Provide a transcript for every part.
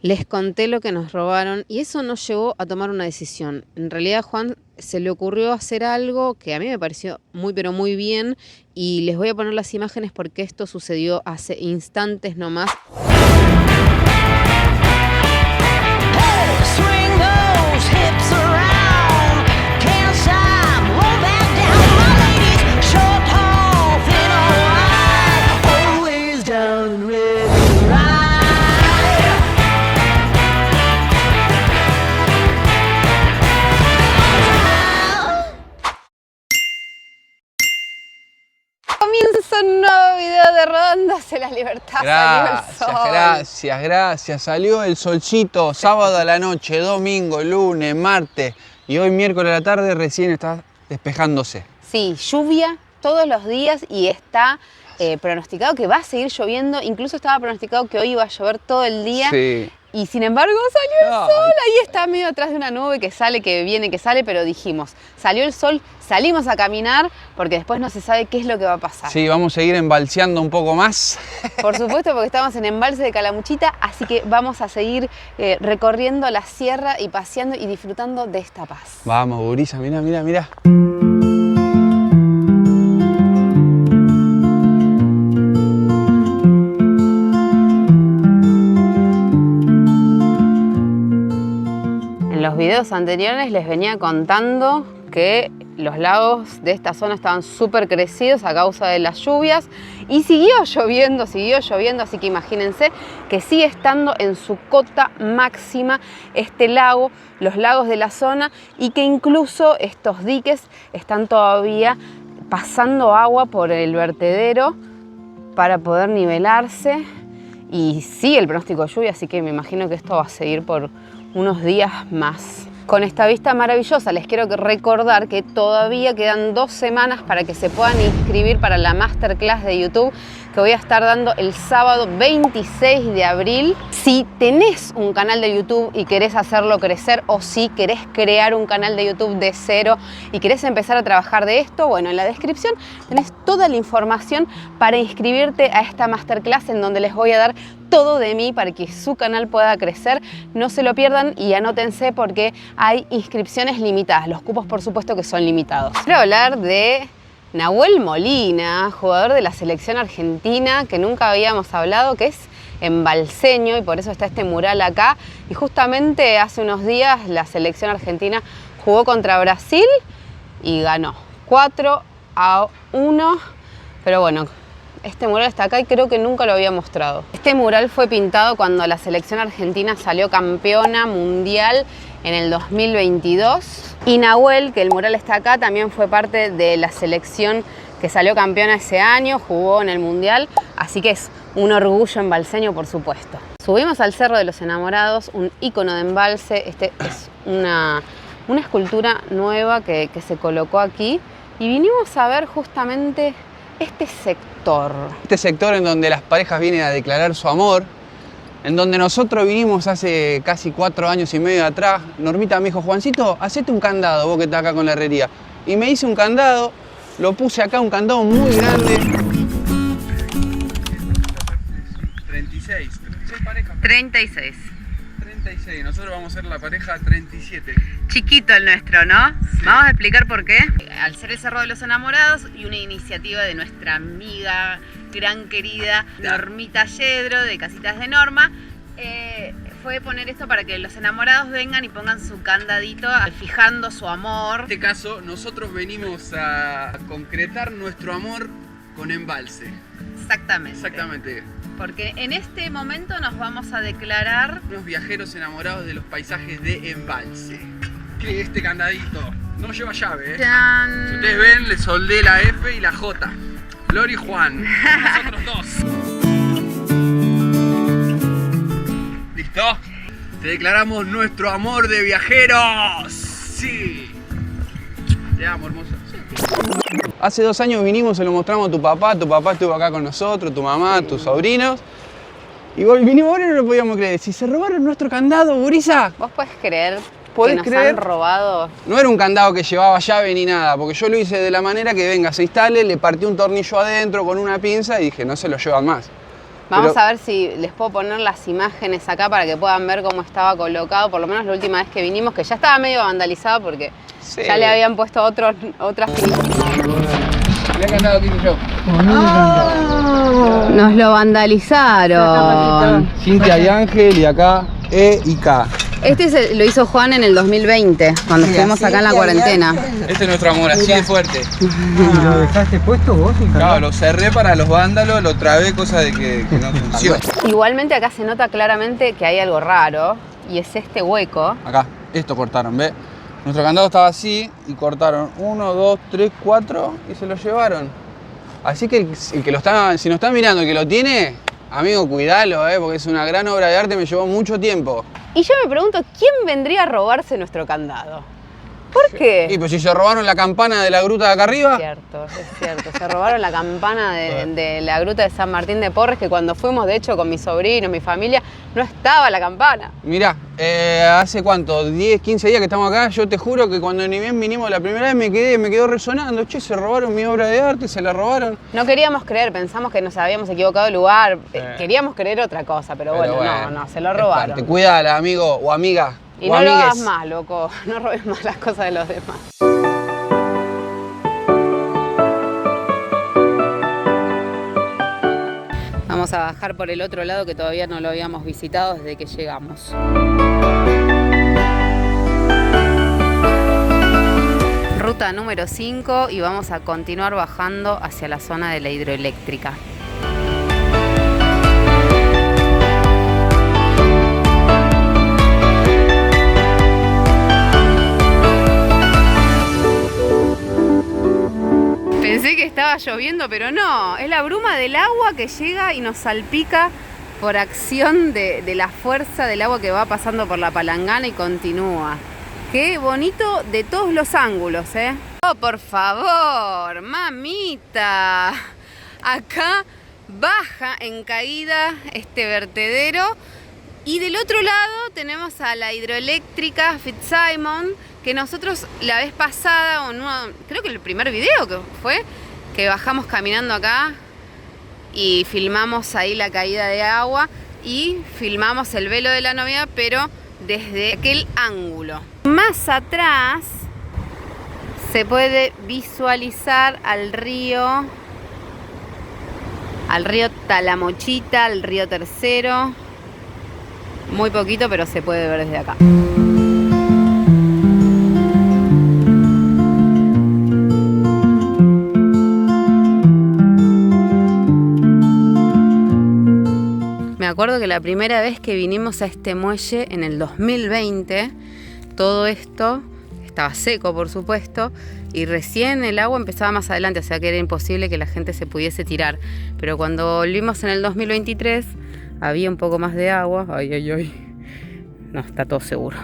Les conté lo que nos robaron y eso nos llevó a tomar una decisión. En realidad, Juan se le ocurrió hacer algo que a mí me pareció muy pero muy bien y les voy a poner las imágenes porque esto sucedió hace instantes nomás. Comienza un nuevo video de Rodándose la Libertad. Gracias. Salió el solcito, sábado a la noche, domingo, lunes, martes y hoy miércoles a la tarde recién está despejándose. Sí, lluvia todos los días y está pronosticado que va a seguir lloviendo. Incluso estaba pronosticado que hoy iba a llover todo el día. Sí. Y sin embargo salió el sol, ahí está medio atrás de una nube que sale, que viene, que sale, pero dijimos, salió el sol, salimos a caminar porque después no se sabe qué es lo que va a pasar. Sí, vamos a seguir embalseando un poco más. Por supuesto, porque estamos en Embalse de Calamuchita, así que vamos a seguir recorriendo la sierra y paseando y disfrutando de esta paz. Vamos, gurisa, mirá. En los videos anteriores les venía contando que los lagos de esta zona estaban súper crecidos a causa de las lluvias y siguió lloviendo, así que imagínense que sigue estando en su cota máxima este lago, los lagos de la zona, y que incluso estos diques están todavía pasando agua por el vertedero para poder nivelarse, y sigue el pronóstico de lluvia, así que me imagino que esto va a seguir por unos días más. Con esta vista maravillosa les quiero recordar que todavía quedan 2 semanas para que se puedan inscribir para la Masterclass de YouTube que voy a estar dando el sábado 26 de abril. Si tenés un canal de YouTube y querés hacerlo crecer, o si querés crear un canal de YouTube de cero y querés empezar a trabajar de esto, bueno, en la descripción tenés toda la información para inscribirte a esta Masterclass en donde les voy a dar todo de mí para que su canal pueda crecer. No se lo pierdan y anótense porque hay inscripciones limitadas. Los cupos, por supuesto, que son limitados. Quiero hablar de Nahuel Molina, jugador de la selección argentina, que nunca habíamos hablado, que es embalseño y por eso está este mural acá. Y justamente hace unos días la selección argentina jugó contra Brasil y ganó 4-1. Pero bueno, este mural está acá y creo que nunca lo había mostrado. Este mural fue pintado cuando la selección argentina salió campeona mundial en el 2022. Y Nahuel, que el mural está acá, también fue parte de la selección que salió campeona ese año, jugó en el mundial, así que es un orgullo embalseño, por supuesto. Subimos al Cerro de los Enamorados, un ícono de embalse. Este es una escultura nueva que se colocó aquí y vinimos a ver justamente este sector. Este sector en donde las parejas vienen a declarar su amor, en donde nosotros vinimos hace casi 4 años y medio atrás. Normita me dijo, Juancito, hacete un candado, vos que estás acá con la herrería. Y me hice un candado, lo puse acá, un candado muy grande. 36 parejas. 36. 36, nosotros vamos a ser la pareja 37. Chiquito el nuestro, ¿no? Sí. Vamos a explicar por qué. Al ser el Cerro de los Enamorados y una iniciativa de nuestra amiga, gran querida Normita Yedro de Casitas de Norma, fue poner esto para que los enamorados vengan y pongan su candadito fijando su amor. En este caso, nosotros venimos a concretar nuestro amor con embalse. Exactamente. Porque en este momento nos vamos a declarar unos viajeros enamorados de los paisajes de embalse. Que este candadito no lleva llave, ¿eh? ¡Tan! Si ustedes ven, le soldé la F y la J. Flor y Juan, nosotros dos. ¿Listo? Te declaramos nuestro amor de viajeros. Sí. Te amo, hermoso. Hace 2 años vinimos, se lo mostramos a tu papá estuvo acá con nosotros, tu mamá, tus sobrinos. Y vinimos ahora y no lo podíamos creer. Si se robaron nuestro candado, gurisa. ¿Vos podés creer ¿Podés que nos creer? han robado? No era un candado que llevaba llave ni nada, porque yo lo hice de la manera que venga, se instale, le partí un tornillo adentro con una pinza y dije, no se lo llevan más. Vamos a ver si les puedo poner las imágenes acá para que puedan ver cómo estaba colocado, por lo menos la última vez que vinimos, que ya estaba medio vandalizado porque ya le habían puesto otras Le he cantado Kiko Show. Nos lo vandalizaron. Cintia y Ángel, y acá E y K. Este lo hizo Juan en el 2020, cuando estuvimos acá en la cuarentena. Este es nuestro amor, así de fuerte. ¿Lo dejaste puesto vos? Claro, lo cerré para los vándalos, lo trabé, cosa de que no funciona. Igualmente acá se nota claramente que hay algo raro, y es este hueco. Acá, esto cortaron, ¿ves? Nuestro candado estaba así y cortaron 1, 2, 3, 4 y se lo llevaron. Así que el que lo está, si nos está mirando, el que lo tiene, amigo, cuidalo, porque es una gran obra de arte, me llevó mucho tiempo. Y yo me pregunto, ¿quién vendría a robarse nuestro candado? ¿Por qué? Y pues si se robaron la campana de la gruta de acá arriba. Es cierto. Se robaron la campana de la gruta de San Martín de Porres, que cuando fuimos, de hecho, con mi sobrino, mi familia, no estaba la campana. Mirá, hace cuánto, 10, 15 días que estamos acá, yo te juro que cuando ni bien vinimos la primera vez me quedó resonando. Che, se robaron mi obra de arte, se la robaron. No queríamos creer, pensamos que nos habíamos equivocado de lugar. Queríamos creer otra cosa, pero bueno, no, se lo robaron. Cuídala, amigo o amiga. Y no lo hagas más, loco. No robes más las cosas de los demás. Vamos a bajar por el otro lado que todavía no lo habíamos visitado desde que llegamos. Ruta número 5 y vamos a continuar bajando hacia la zona de la hidroeléctrica. Pensé que estaba lloviendo, pero no, es la bruma del agua que llega y nos salpica por acción de la fuerza del agua que va pasando por la palangana y continúa. Qué bonito de todos los ángulos, ¿eh? ¡Oh, por favor, mamita! Acá baja en caída este vertedero y del otro lado tenemos a la hidroeléctrica Fitzsimons, que nosotros la vez pasada, creo que el primer video que fue, que bajamos caminando acá y filmamos ahí la caída de agua y filmamos el velo de la novia, pero desde aquel ángulo. Más atrás se puede visualizar al río Talamochita, al río Tercero. Muy poquito, pero se puede ver desde acá. Me acuerdo que la primera vez que vinimos a este muelle en el 2020, todo esto estaba seco, por supuesto, y recién el agua empezaba más adelante, o sea que era imposible que la gente se pudiese tirar. Pero cuando volvimos en el 2023, había un poco más de agua. No, está todo seguro.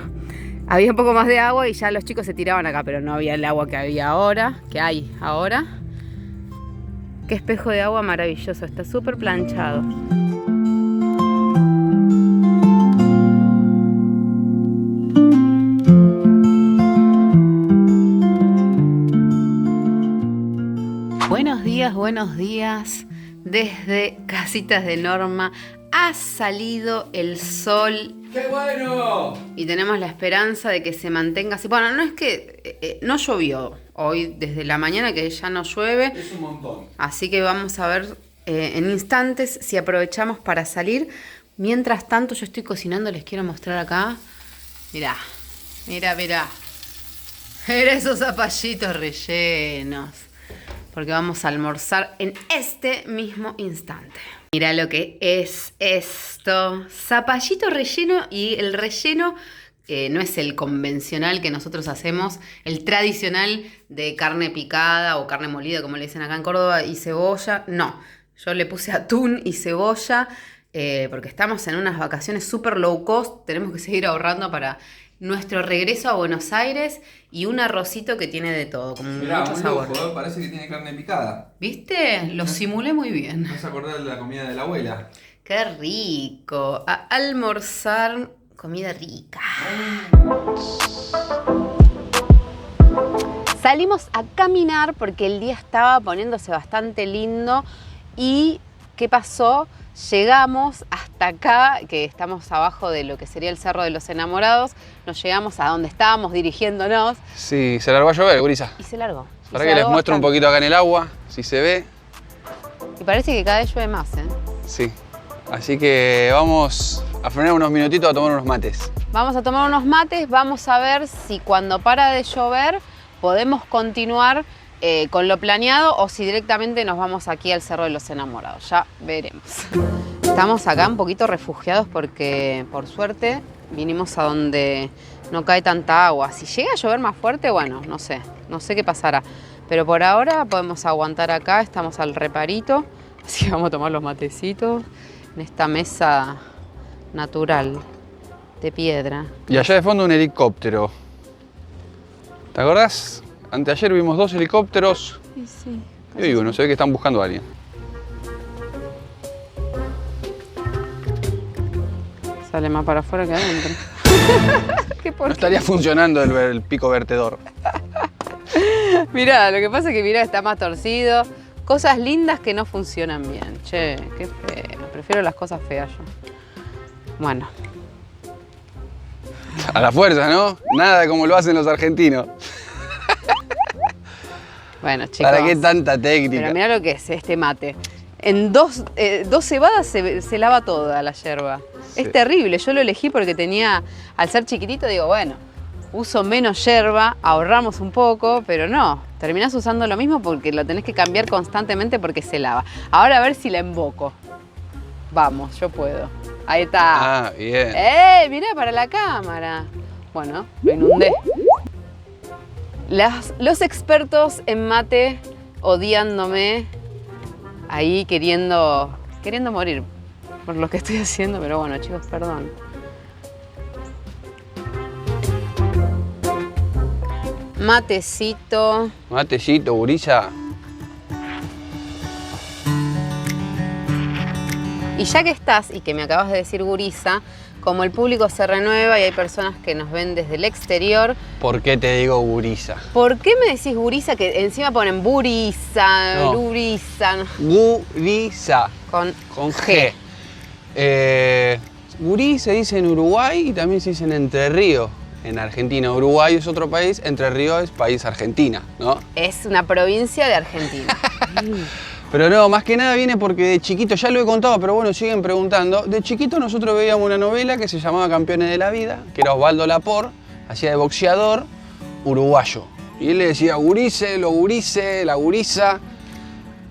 Había un poco más de agua y ya los chicos se tiraban acá, pero no había el agua que había ahora, que hay ahora. Qué espejo de agua maravilloso, está súper planchado. Buenos días. Desde Casitas de Norma ha salido el sol. ¡Qué bueno! Y tenemos la esperanza de que se mantenga así. Bueno, no es que no llovió hoy desde la mañana, que ya no llueve. Es un montón. Así que vamos a ver en instantes si aprovechamos para salir. Mientras tanto yo estoy cocinando, les quiero mostrar acá. Mirá. Mirá esos zapallitos rellenos. Porque vamos a almorzar en este mismo instante. Mirá lo que es esto. Zapallito relleno, y el relleno no es el convencional que nosotros hacemos, el tradicional de carne picada o carne molida, como le dicen acá en Córdoba, y cebolla. No, yo le puse atún y cebolla porque estamos en unas vacaciones súper low cost. Tenemos que seguir ahorrando para nuestro regreso a Buenos Aires, y un arrocito que tiene de todo, con mucho sabor. Lujo, parece que tiene carne picada. ¿Viste? Lo simulé muy bien. ¿No se acordás de la comida de la abuela? ¡Qué rico! A almorzar comida rica. Salimos a caminar porque el día estaba poniéndose bastante lindo y qué pasó. Llegamos hasta acá, que estamos abajo de lo que sería el Cerro de los Enamorados. Nos llegamos a donde estábamos dirigiéndonos. Sí, se largó a llover, gurisa. Y se largó. Para que les muestro un poquito acá en el agua, si se ve. Y parece que cada vez llueve más, ¿eh? Sí. Así que vamos a frenar unos minutitos a tomar unos mates. Vamos a tomar unos mates, vamos a ver si cuando para de llover podemos continuar con lo planeado o si directamente nos vamos aquí al Cerro de los Enamorados. Ya veremos. Estamos acá un poquito refugiados porque, por suerte, vinimos a donde no cae tanta agua. Si llega a llover más fuerte, bueno, no sé qué pasará. Pero por ahora podemos aguantar acá, estamos al reparito. Así que vamos a tomar los matecitos en esta mesa natural de piedra. Y allá de fondo un helicóptero. ¿Te acordás? Anteayer vimos 2 helicópteros. Sí. Y digo, no se ve que están buscando a alguien. Sale más para afuera que adentro. No estaría funcionando el pico vertedor. Mirá, lo que pasa es que mirá, está más torcido. Cosas lindas que no funcionan bien. Che, qué feo. Prefiero las cosas feas yo. Bueno. A la fuerza, ¿no? Nada como lo hacen los argentinos. Bueno, chicos. ¿Para qué tanta técnica? Pero mirá lo que es este mate. En dos cebadas se lava toda la yerba. Sí. Es terrible. Yo lo elegí porque tenía, al ser chiquitito, digo, bueno, uso menos yerba, ahorramos un poco, pero no. Terminás usando lo mismo porque lo tenés que cambiar constantemente porque se lava. Ahora a ver si la emboco. Vamos, yo puedo. Ahí está. Ah, bien. Mirá, para la cámara. Bueno, lo inundé. Los expertos en mate odiándome, ahí queriendo morir por lo que estoy haciendo, pero bueno, chicos, perdón. Matecito. Matecito, gurisa. Y ya que estás y que me acabas de decir gurisa, como el público se renueva y hay personas que nos ven desde el exterior. ¿Por qué te digo gurisa? ¿Por qué me decís gurisa que encima ponen burisa, no. Lurisa? No. Gurisa. Con G. Gurí se dice en Uruguay y también se dice en Entre Ríos. En Argentina, Uruguay es otro país, Entre Ríos es país Argentina, ¿no? Es una provincia de Argentina. Pero no, más que nada viene porque de chiquito, ya lo he contado, pero bueno, siguen preguntando. De chiquito nosotros veíamos una novela que se llamaba Campeones de la Vida, que era Osvaldo Laport, hacía de boxeador uruguayo. Y él le decía gurice, lo gurice, la gurisa.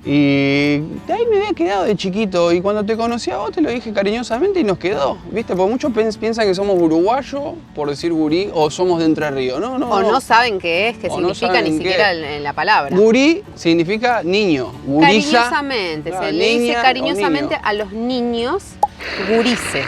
Y de ahí me había quedado de chiquito. Y cuando te conocí a vos te lo dije cariñosamente y nos quedó, ¿viste? Porque muchos piensan que somos uruguayos por decir gurí o somos de Entre Ríos. No. No saben qué es, qué significa ni siquiera en la palabra. Gurí significa niño. Gurisa, cariñosamente, se le dice cariñosamente a los niños gurises.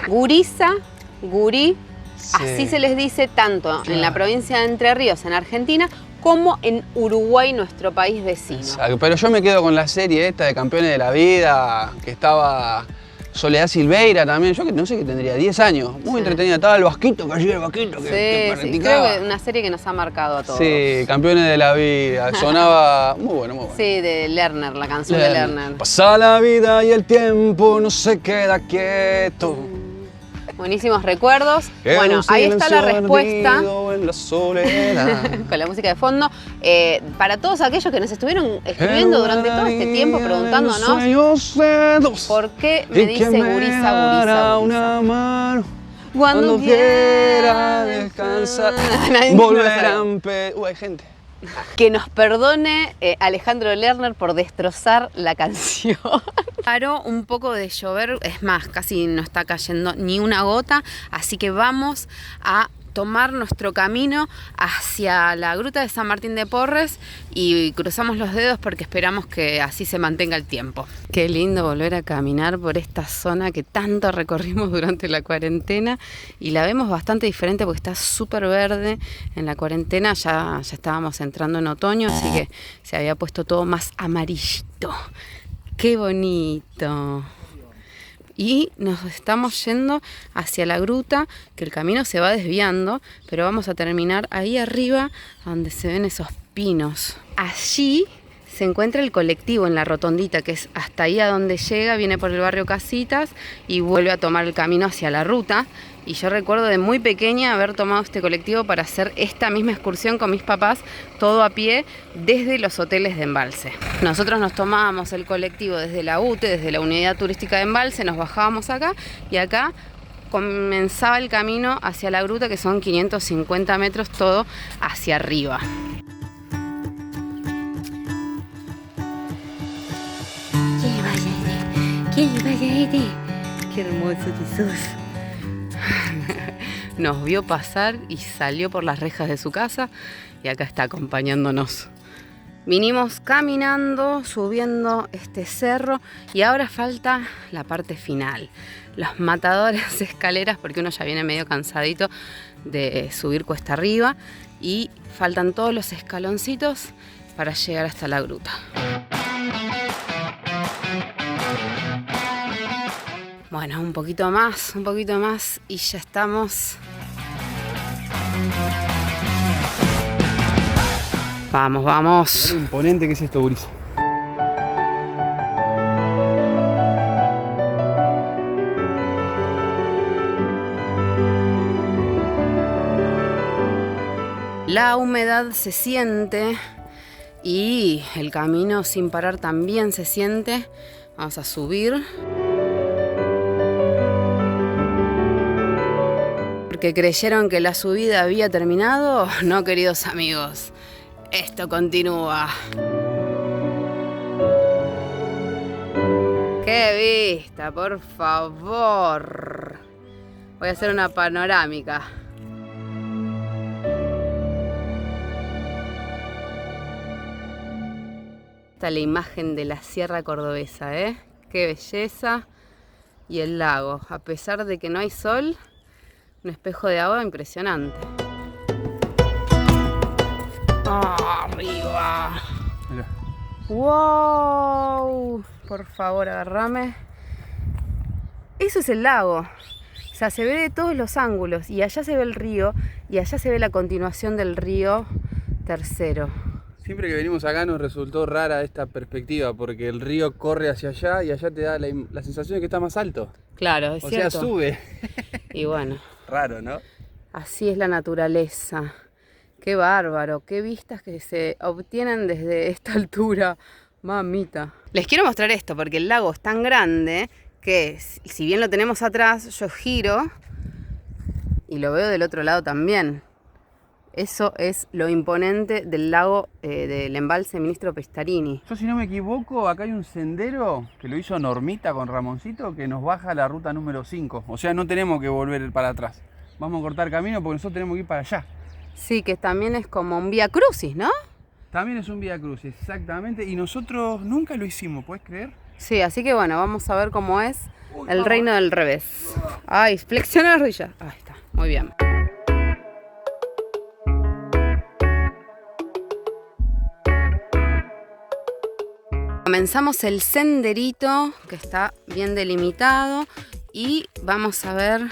Gurisa, gurí, sí. Así se les dice tanto en la provincia de Entre Ríos, en Argentina, como en Uruguay, nuestro país vecino. Exacto, pero yo me quedo con la serie esta de Campeones de la Vida, que estaba Soledad Silveira también, yo que no sé qué tendría, 10 años, muy entretenida, estaba el Vasquito, que allí el Vasquito, que creo que una serie que nos ha marcado a todos. Sí, Campeones de la Vida, sonaba muy bueno. Sí, de Lerner, la canción de Lerner. Pasa la vida y el tiempo no se queda quieto. Buenísimos recuerdos. Bueno, ahí está la respuesta. En la soledad. Con la música de fondo. Para todos aquellos que nos estuvieron escribiendo durante todo este tiempo preguntándonos ¿por qué me dice gurisa? Cuando quiera descansar, volverán. Hay gente. Que nos perdone Alejandro Lerner por destrozar la canción. Paró un poco de llover, es más, casi no está cayendo ni una gota, así que vamos a tomar nuestro camino hacia la gruta de San Martín de Porres y cruzamos los dedos porque esperamos que así se mantenga el tiempo. Qué lindo volver a caminar por esta zona que tanto recorrimos durante la cuarentena y la vemos bastante diferente porque está súper verde. En la cuarentena ya estábamos entrando en otoño, así que se había puesto todo más amarillito. ¡Qué bonito! Y nos estamos yendo hacia la gruta, que el camino se va desviando, pero vamos a terminar ahí arriba donde se ven esos pinos. Allí se encuentra el colectivo en la rotondita, que es hasta ahí a donde llega, viene por el barrio Casitas y vuelve a tomar el camino hacia la ruta. Y yo recuerdo de muy pequeña haber tomado este colectivo para hacer esta misma excursión con mis papás, todo a pie, desde los hoteles de Embalse. Nosotros nos tomábamos el colectivo desde la UTE, desde la Unidad Turística de Embalse, nos bajábamos acá y acá comenzaba el camino hacia la gruta, que son 550 metros, todo hacia arriba. Qué hermoso que sos. Nos vio pasar y salió por las rejas de su casa y acá está acompañándonos. Vinimos caminando, subiendo este cerro y ahora falta la parte final. Las matadoras escaleras, porque uno ya viene medio cansadito de subir cuesta arriba y faltan todos los escaloncitos para llegar hasta la gruta. Bueno, un poquito más y ya estamos. Vamos, vamos. Mirá lo imponente que es esto, Guriza. La humedad se siente y el camino sin parar también se siente. Vamos a subir. Porque creyeron que la subida había terminado. No, queridos amigos, esto continúa. ¡Qué vista, por favor! Voy a hacer una panorámica. Esta es la imagen de la Sierra Cordobesa, ¿eh? ¡Qué belleza! Y el lago, a pesar de que no hay sol, un espejo de agua impresionante. ¡Oh, arriba! Mirá. ¡Wow! Por favor, agárrame. Eso es el lago. O sea, se ve de todos los ángulos. Y allá se ve el río. Y allá se ve la continuación del río Tercero. Siempre que venimos acá nos resultó rara esta perspectiva, porque el río corre hacia allá y allá te da la sensación de que está más alto. Claro, es cierto. O sea, sube. Y bueno. Raro, ¿no? Así es la naturaleza. Qué bárbaro, qué vistas que se obtienen desde esta altura. Mamita. Les quiero mostrar esto porque el lago es tan grande que si bien lo tenemos atrás, yo giro y lo veo del otro lado también. Eso es lo imponente del lago del embalse Ministro Pestarini. Yo, si no me equivoco, acá hay un sendero que lo hizo Normita con Ramoncito que nos baja a la ruta número 5. O sea, no tenemos que volver para atrás. Vamos a cortar camino porque nosotros tenemos que ir para allá. Sí, que también es como un vía crucis, ¿no? También es un vía crucis, exactamente. Y nosotros nunca lo hicimos, ¿puedes creer? Sí, así que bueno, vamos a ver cómo es el reino del revés. Ay, flexiona la rodilla. Ahí está, muy bien. Comenzamos el senderito que está bien delimitado y vamos a ver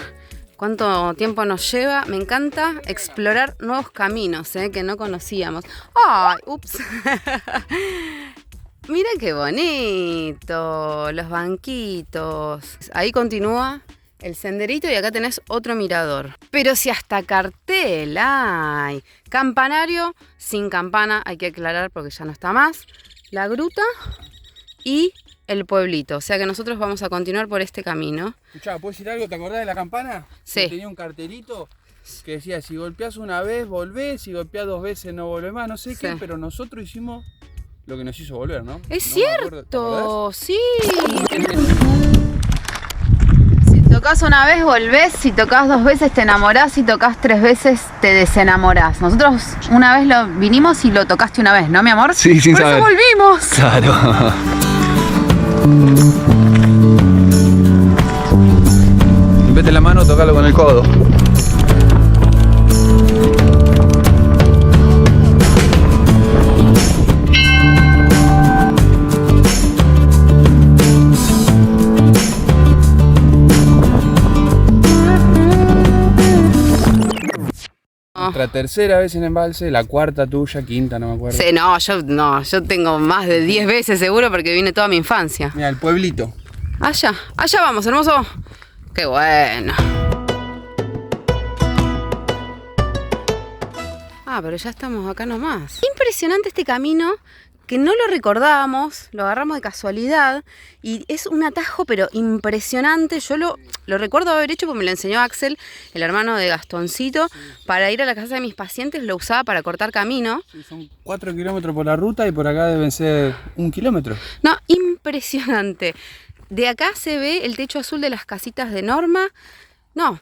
cuánto tiempo nos lleva. Me encanta explorar nuevos caminos que no conocíamos. ¡Ay! ¡Ups! Mira qué bonito, los banquitos. Ahí continúa el senderito y acá tenés otro mirador. Pero si hasta cartel hay. Campanario sin campana, hay que aclarar porque ya no está más. La gruta y el pueblito. O sea que nosotros vamos a continuar por este camino. Escuchá, ¿puedo decir algo? ¿Te acordás de la campana? Sí. Que tenía un cartelito que decía, si golpeás una vez, volvés, si golpeás 2 veces, no volvés más, no sé qué, pero nosotros hicimos lo que nos hizo volver, ¿no? Es no cierto, sí. Si tocas una vez, volvés, si tocas 2 veces, te enamorás, si tocas 3 veces, te desenamorás. Nosotros una vez lo vinimos y lo tocaste una vez, ¿no, mi amor? Sí, sin saber. Por eso volvimos. Claro. En vez de la mano, tocalo con el codo. Nuestra tercera vez en embalse, la cuarta tuya, quinta, no me acuerdo. Sí, yo tengo más de 10 veces seguro porque vine toda mi infancia. Mira, el pueblito. Allá vamos, hermoso. Qué bueno. Pero ya estamos acá nomás. Impresionante este camino, que no lo recordábamos, lo agarramos de casualidad y es un atajo pero impresionante. Yo lo recuerdo haber hecho porque me lo enseñó Axel, el hermano de Gastoncito, para ir a la casa de mis pacientes, lo usaba para cortar camino. Sí, son 4 kilómetros por la ruta y por acá deben ser 1 kilómetro. No, impresionante. De acá se ve el techo azul de las casitas de Norma. No,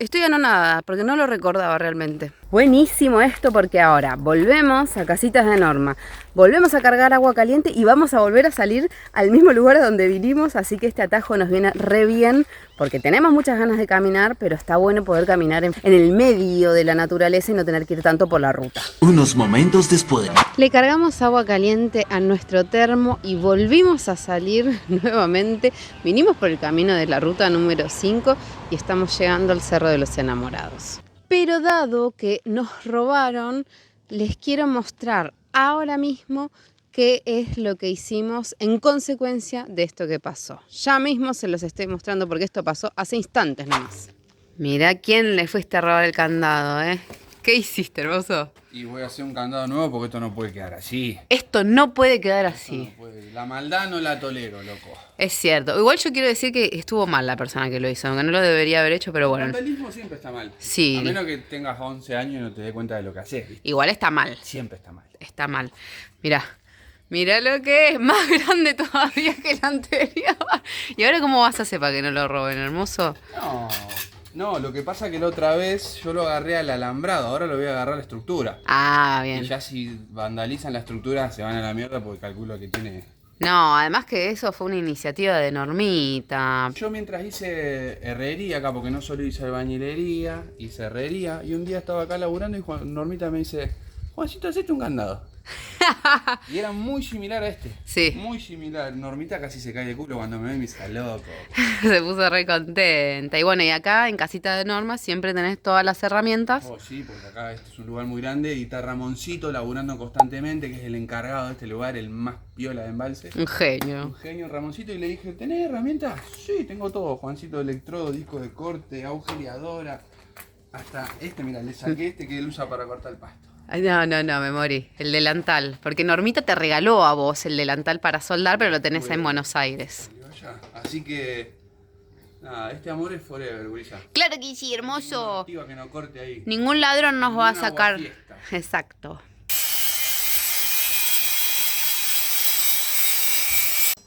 estoy anonadada porque no lo recordaba realmente. Buenísimo esto porque ahora volvemos a Casitas de Norma, volvemos a cargar agua caliente y vamos a volver a salir al mismo lugar donde vinimos, así que este atajo nos viene re bien porque tenemos muchas ganas de caminar, pero está bueno poder caminar en el medio de la naturaleza y no tener que ir tanto por la ruta. Unos momentos después. Le cargamos agua caliente a nuestro termo y volvimos a salir nuevamente. Vinimos por el camino de la ruta número 5 y estamos llegando al Cerro de los Enamorados. Pero dado que nos robaron, les quiero mostrar ahora mismo qué es lo que hicimos en consecuencia de esto que pasó. Ya mismo se los estoy mostrando porque esto pasó hace instantes nomás. Mirá quién le fuiste a robar el candado, ¿eh? ¿Qué hiciste, hermoso? Y voy a hacer un candado nuevo porque esto no puede quedar así. Esto no puede quedar así. No puede. La maldad no la tolero, loco. Es cierto. Igual yo quiero decir que estuvo mal la persona que lo hizo, aunque no lo debería haber hecho, pero bueno. El vandalismo siempre está mal. Sí. A menos que tengas 11 años y no te des cuenta de lo que haces, ¿viste? Igual está mal. Siempre está mal. Está mal. Mirá lo que es, más grande todavía que el anterior. ¿Y ahora cómo vas a hacer para que no lo roben, hermoso? No, lo que pasa es que la otra vez yo lo agarré al alambrado, ahora lo voy a agarrar a la estructura. Ah, bien. Y ya si vandalizan la estructura se van a la mierda porque calculo que tiene... No, además que eso fue una iniciativa de Normita. Yo mientras hice herrería acá, porque no solo hice albañilería, hice herrería, y un día estaba acá laburando y Normita me dice, Juancito, hacete un candado. Y era muy similar a este. Sí. Muy similar. Normita casi se cae de culo cuando me ve y me dice, loco. Se puso re contenta. Y bueno, y acá en Casita de Norma siempre tenés todas las herramientas. Oh, sí, porque acá este es un lugar muy grande y está Ramoncito laburando constantemente, que es el encargado de este lugar, el más piola de embalse. Un genio. Un genio, Ramoncito, y le dije, ¿tenés herramientas? Sí, tengo todo. Juancito, electrodo, disco de corte, agujereadora. Hasta este, mira, le saqué este que él usa para cortar el pasto. Ay, no, me morí. El delantal. Porque Normita te regaló a vos el delantal para soldar, pero lo tenés en Buenos Aires. Así que, nada, este amor es forever, gurisa. Claro que sí, hermoso. Que no corte ahí. Ningún ladrón nos va a sacar. Aguafiesta. Exacto.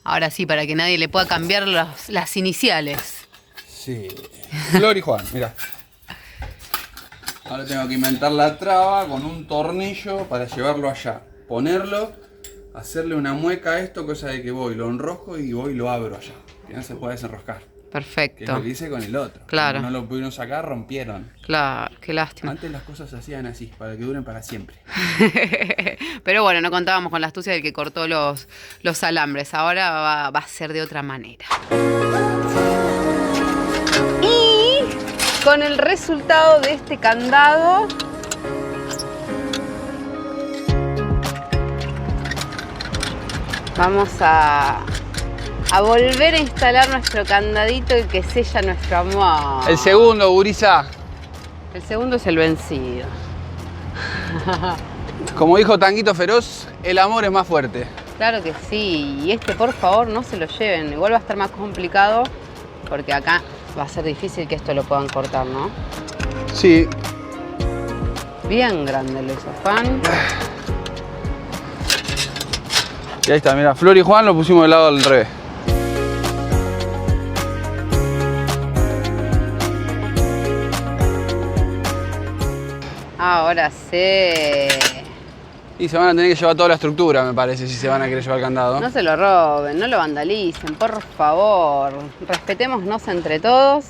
Ahora sí, para que nadie le pueda cambiar las iniciales. Sí. Flor y Juan, mira. Ahora tengo que inventar la traba con un tornillo para llevarlo allá. Ponerlo, hacerle una mueca a esto, cosa de que voy, lo enrosco y voy y lo abro allá. Que no se puede desenroscar. Perfecto. Que es lo que hice con el otro. Claro. Cuando no lo pudieron sacar, rompieron. Claro, qué lástima. Antes las cosas se hacían así, para que duren para siempre. Pero bueno, no contábamos con la astucia del que cortó los alambres. Ahora va a ser de otra manera. Y con el resultado de este candado, vamos a volver a instalar nuestro candadito y que sella nuestro amor. El segundo, gurisa. El segundo es el vencido. Como dijo Tanguito Feroz, el amor es más fuerte. Claro que sí. Y este, por favor, no se lo lleven. Igual va a estar más complicado porque acá va a ser difícil que esto lo puedan cortar, ¿no? Sí. Bien grande el isofán. Y ahí está, mira, Flor y Juan lo pusimos del lado al revés. Ahora sí. Y se van a tener que llevar toda la estructura, me parece, si se van a querer llevar el candado. No se lo roben, no lo vandalicen, por favor. Respetémonos entre todos.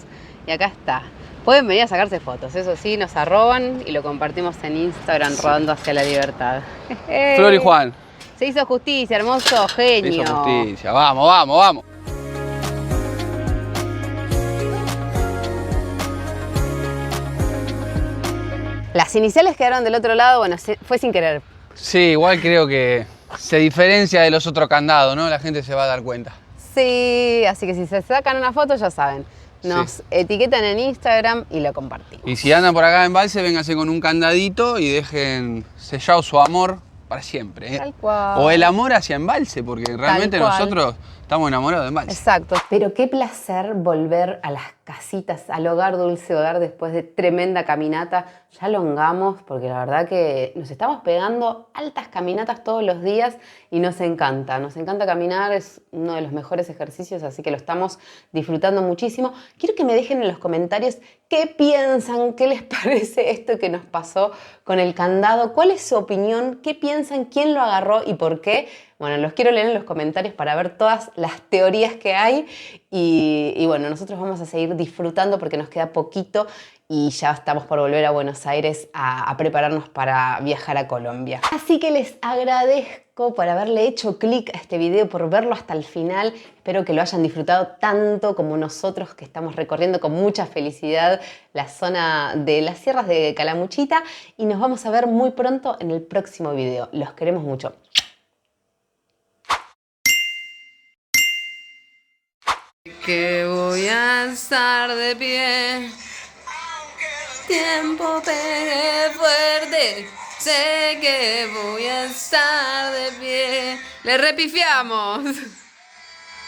Y acá está. Pueden venir a sacarse fotos, eso sí, nos arroban y lo compartimos en Instagram, sí. Rodando hacia la libertad. Flor y Juan. Se hizo justicia, hermoso, genio. Se hizo justicia, vamos, vamos, vamos. Las iniciales quedaron del otro lado, bueno, fue sin querer. Sí, igual creo que se diferencia de los otros candados, ¿no? La gente se va a dar cuenta. Sí, así que si se sacan una foto ya saben. Nos etiquetan en Instagram y lo compartimos. Y si andan por acá en Embalse, vénganse con un candadito y dejen sellado su amor para siempre. Tal cual. O el amor hacia Embalse, porque realmente cual. Nosotros estamos enamorados de Embalse. Exacto. Pero qué placer volver a las casitas, al hogar, dulce hogar, después de tremenda caminata. Ya elongamos, porque la verdad que nos estamos pegando altas caminatas todos los días y nos encanta. Nos encanta caminar, es uno de los mejores ejercicios, así que lo estamos disfrutando muchísimo. Quiero que me dejen en los comentarios qué piensan, qué les parece esto que nos pasó con el candado, cuál es su opinión, qué piensan, quién lo agarró y por qué. Bueno, los quiero leer en los comentarios para ver todas las teorías que hay y bueno, nosotros vamos a seguir disfrutando porque nos queda poquito y ya estamos por volver a Buenos Aires a prepararnos para viajar a Colombia. Así que les agradezco por haberle hecho clic a este video, por verlo hasta el final. Espero que lo hayan disfrutado tanto como nosotros, que estamos recorriendo con mucha felicidad la zona de las sierras de Calamuchita y nos vamos a ver muy pronto en el próximo video. Los queremos mucho. Que voy a estar de pie, tiempo pegue fuerte, sé que voy a estar de pie. Le repifiamos.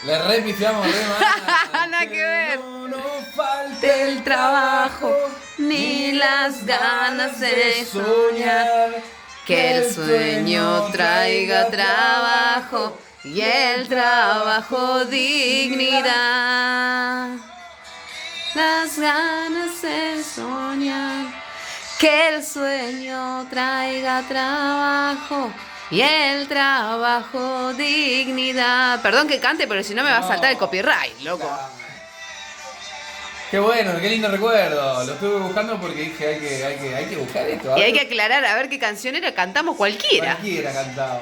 Le repifiamos re mal. Nada que ver. No falte El trabajo ni las ganas de soñar. Que el sueño traiga trabajo y el trabajo dignidad. Las ganas de soñar. Que el sueño traiga trabajo y el trabajo dignidad. Perdón que cante, pero si no me va a saltar el copyright, loco. Qué bueno, qué lindo recuerdo. Lo estuve buscando porque dije hay que buscar esto. Y hay que aclarar a ver qué canción era. Cantamos cualquiera. Cualquiera cantado.